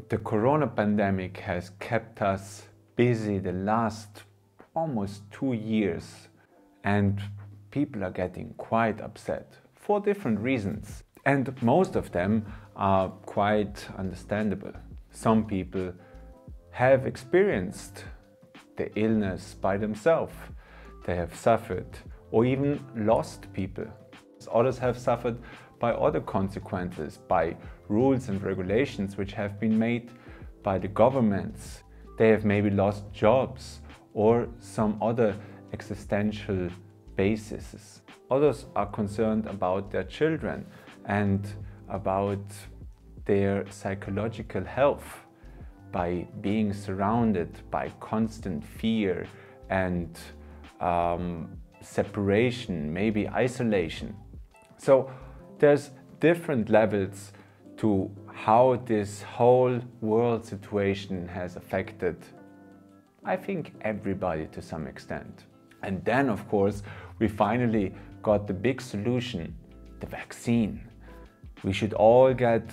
The corona pandemic has kept us busy the last almost 2 years, and people are getting quite upset for different reasons. And most of them are quite understandable. Some people have experienced the illness by themselves. They have suffered or even lost people. Others have suffered by other consequences, by rules and regulations which have been made by the governments. They have maybe lost jobs or some other existential bases. Others are concerned about their children and about their psychological health by being surrounded by constant fear and separation, maybe isolation. So there's different levels to how this whole world situation has affected, I think, everybody to some extent. And then, of course, we finally got the big solution, the vaccine. We should all get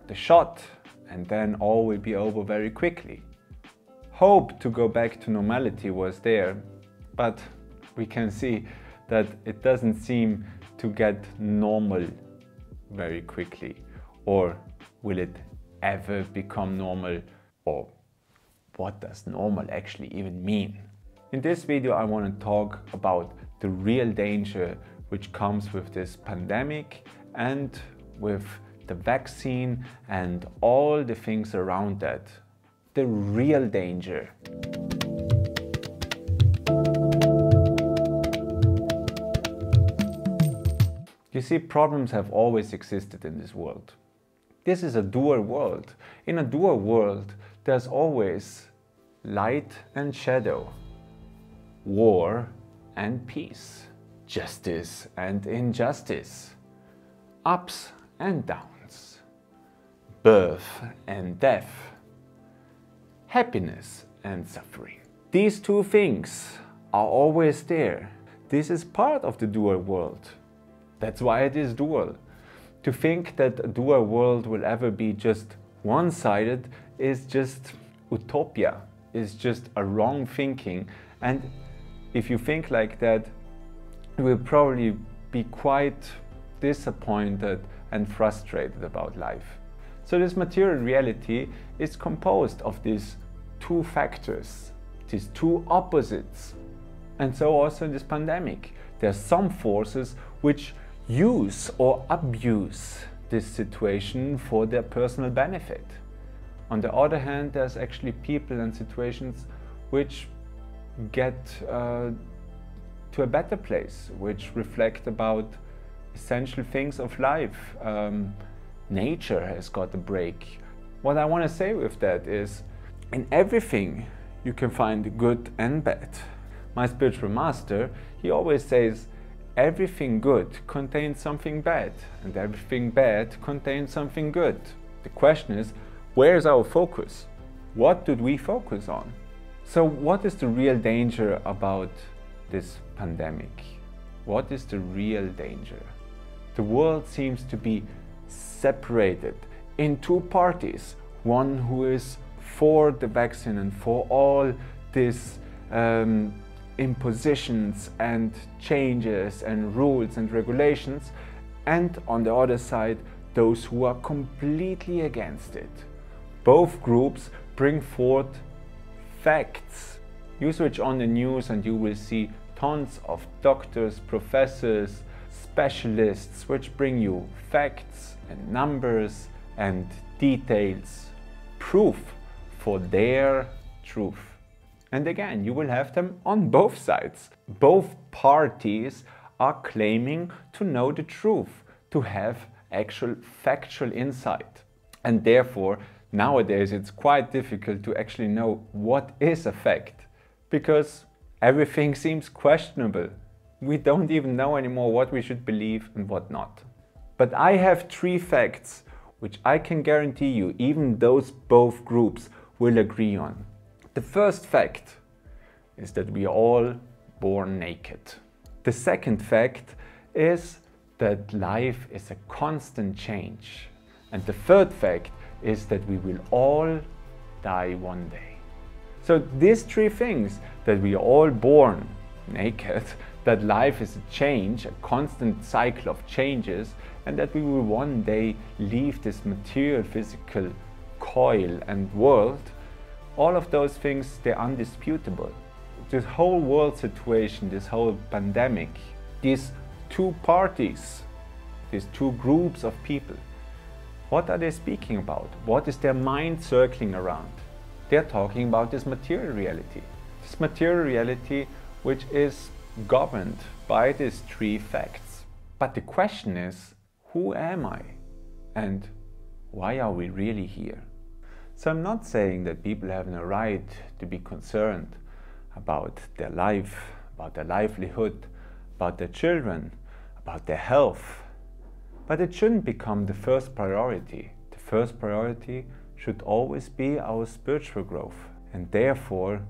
the shot and then all will be over very quickly. Hope to go back to normality was there, but we can see that it doesn't seem to get normal very quickly. Or will it ever become normal? Or what does normal actually even mean? In this video I want to talk about the real danger which comes with this pandemic and with the vaccine and all the things around that. The real danger. You see, problems have always existed in this world. This is a dual world. In a dual world, there's always light and shadow, war and peace, justice and injustice, ups and downs, birth and death, happiness and suffering. These two things are always there. This is part of the dual world. That's why it is dual. To think that a dual world will ever be just one-sided is just utopia, is just a wrong thinking. And if you think like that, you will probably be quite disappointed and frustrated about life. So this material reality is composed of these two factors, these two opposites. And so also in this pandemic, there are some forces which use or abuse this situation for their personal benefit. On the other hand, there's actually people and situations which get to a better place, which reflect about essential things of life. Nature has got a break. What I want to say with that is, in everything you can find good and bad. My spiritual master, he always says, everything good contains something bad, and everything bad contains something good. The question is, where is our focus? What did we focus on? So what is the real danger about this pandemic? What is the real danger? The world seems to be separated in two parties. One who is for the vaccine and for all this impositions and changes and rules and regulations, and on the other side those who are completely against it. Both groups bring forth facts. You switch on the news and you will see tons of doctors, professors, specialists which bring you facts and numbers and details, proof for their truth. And again, you will have them on both sides. Both parties are claiming to know the truth, to have actual factual insight. And therefore, nowadays it's quite difficult to actually know what is a fact, because everything seems questionable. We don't even know anymore what we should believe and what not. But I have 3 facts which I can guarantee you even those both groups will agree on. The first fact is that we are all born naked. The second fact is that life is a constant change. And the third fact is that we will all die one day. So these three things, that we are all born naked, that life is a change, a constant cycle of changes, and that we will one day leave this material, physical coil and world, all of those things, they're undisputable. This whole world situation, this whole pandemic, these two parties, these two groups of people, what are they speaking about? What is their mind circling around? They're talking about this material reality. This material reality which is governed by these three facts. But the question is, who am I? And why are we really here? So I'm not saying that people have no right to be concerned about their life, about their livelihood, about their children, about their health. But it shouldn't become the first priority. The first priority should always be our spiritual growth. And therefore,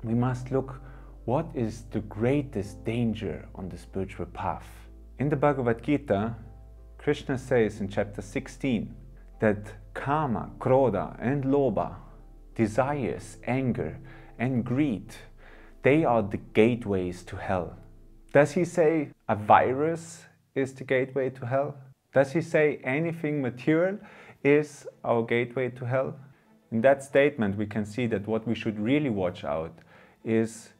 we must look what is the greatest danger on the spiritual path. In the Bhagavad Gita, Krishna says in chapter 16 that Kama, Krodha and Lobha, desires, anger and greed, they are the gateways to hell. Does he say a virus is the gateway to hell? Does he say anything material is our gateway to hell? In that statement we can see that what we should really watch out is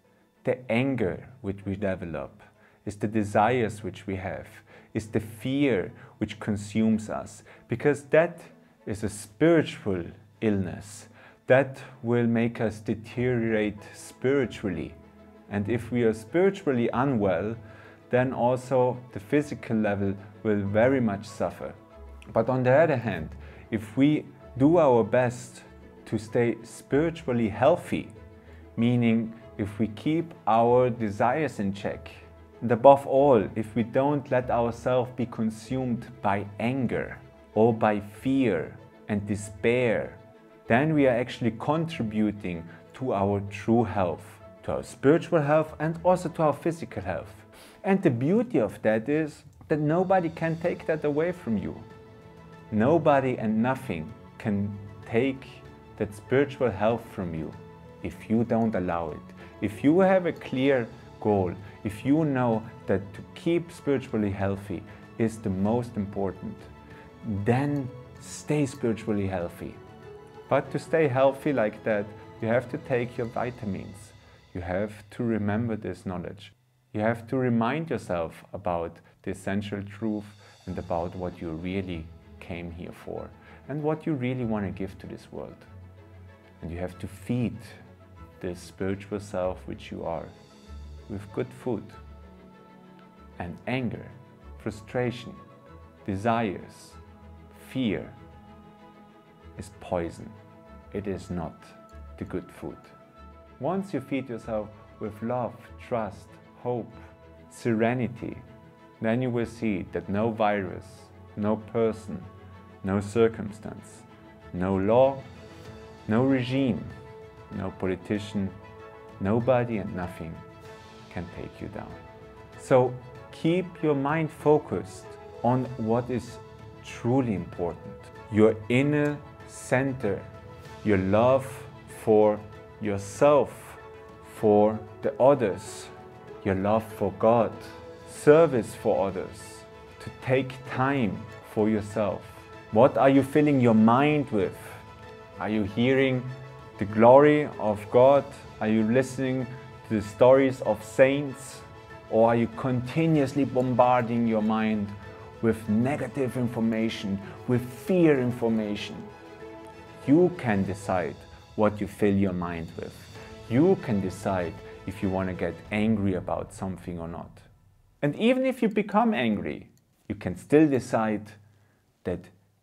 the anger which we develop, is the desires which we have, is the fear which consumes us, because that is a spiritual illness that will make us deteriorate spiritually. And if we are spiritually unwell, then also the physical level will very much suffer. But on the other hand, if we do our best to stay spiritually healthy, meaning if we keep our desires in check, and above all, if we don't let ourselves be consumed by anger or by fear and despair, then we are actually contributing to our true health, to our spiritual health and also to our physical health. And the beauty of that is that nobody can take that away from you. Nobody and nothing can take that spiritual health from you if you don't allow it. If you have a clear goal, if you know that to keep spiritually healthy is the most important, then stay spiritually healthy. But to stay healthy like that, you have to take your vitamins. You have to remember this knowledge. You have to remind yourself about the essential truth and about what you really came here for and what you really want to give to this world. And you have to feed this spiritual self which you are with good food. And anger, frustration, desires, fear is poison. It is not the good food. Once you feed yourself with love, trust, hope, serenity, then you will see that no virus, no person, no circumstance, no law, no regime, no politician, nobody and nothing can take you down. So keep your mind focused on what is truly important. Your inner center, your love for yourself, for the others, your love for God, service for others, to take time for yourself. What are you filling your mind with? Are you hearing the glory of God? Are you listening to the stories of saints? Or are you continuously bombarding your mind with negative information, with fear information? You can decide what you fill your mind with. You can decide if you want to get angry about something or not. And even if you become angry, you can still decide that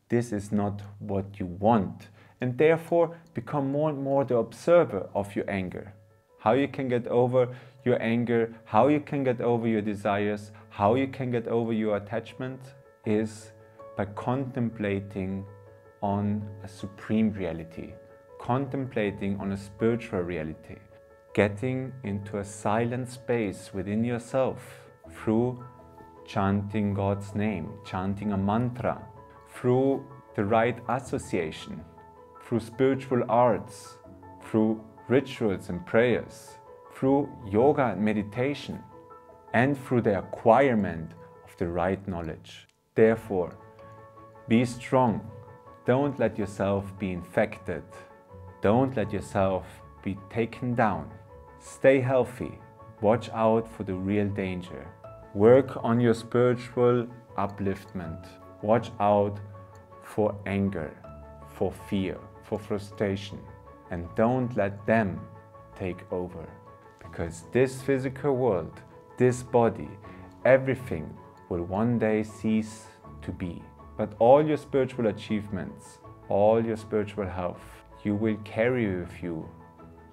this is not what you want, and therefore become more and more the observer of your anger. How you can get over your anger, how you can get over your desires, how you can get over your attachment is by contemplating on a supreme reality, contemplating on a spiritual reality, getting into a silent space within yourself through chanting God's name, chanting a mantra, through the right association, through spiritual arts, through rituals and prayers, through yoga and meditation, and through the acquirement of the right knowledge. Therefore, be strong. Don't let yourself be infected. Don't let yourself be taken down. Stay healthy. Watch out for the real danger. Work on your spiritual upliftment. Watch out for anger, for fear, for frustration. And don't let them take over. Because this physical world, this body, everything will one day cease to be. But all your spiritual achievements, all your spiritual health, you will carry with you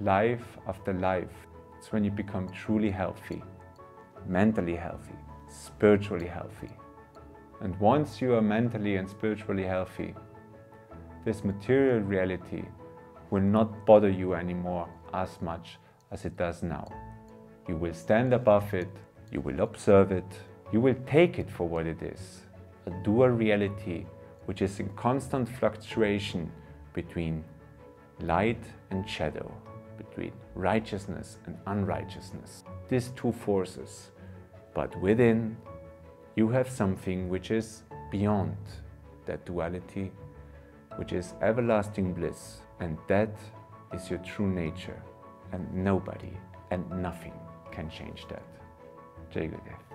life after life. It's when you become truly healthy, mentally healthy, spiritually healthy. And once you are mentally and spiritually healthy, this material reality will not bother you anymore as much as it does now. You will stand above it, you will observe it, you will take it for what it is. A dual reality which is in constant fluctuation between light and shadow, between righteousness and unrighteousness. These two forces. But within, you have something which is beyond that duality, which is everlasting bliss. And that is your true nature. And nobody and nothing can change that. Jai Gurudev.